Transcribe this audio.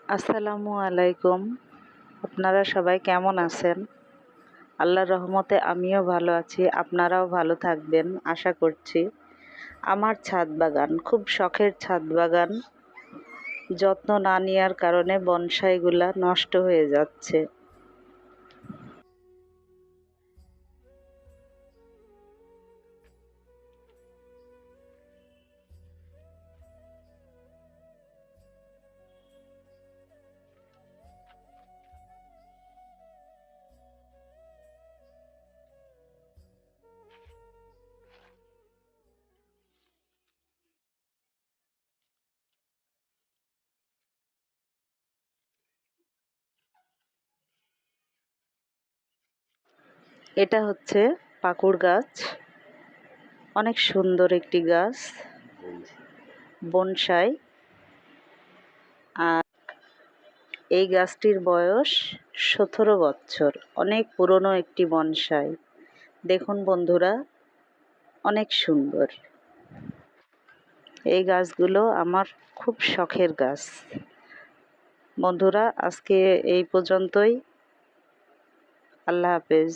আসসালামু আলাইকুম। আপনারা সবাই কেমন আছেন? আল্লাহর রহমতে আমিও ভালো আছি, আপনারাও ভালো থাকবেন আশা করছি। আমার ছাদ বাগান খুব শখের ছাদ বাগান। যত্ন না নেওয়ার কারণে বনসাইগুলা নষ্ট হয়ে যাচ্ছে। এটা হচ্ছে পাকুড় গাছ, অনেক সুন্দর একটি গাছ, বনসাই। আর এই গাছটির বয়স 17 বছর, অনেক পুরনো একটি বনসাই। দেখুন বন্ধুরা, অনেক সুন্দর। এই গাছগুলো আমার খুব শখের গাছ। বন্ধুরা, আজকে এই পর্যন্তই। আল্লাহ হাফেজ।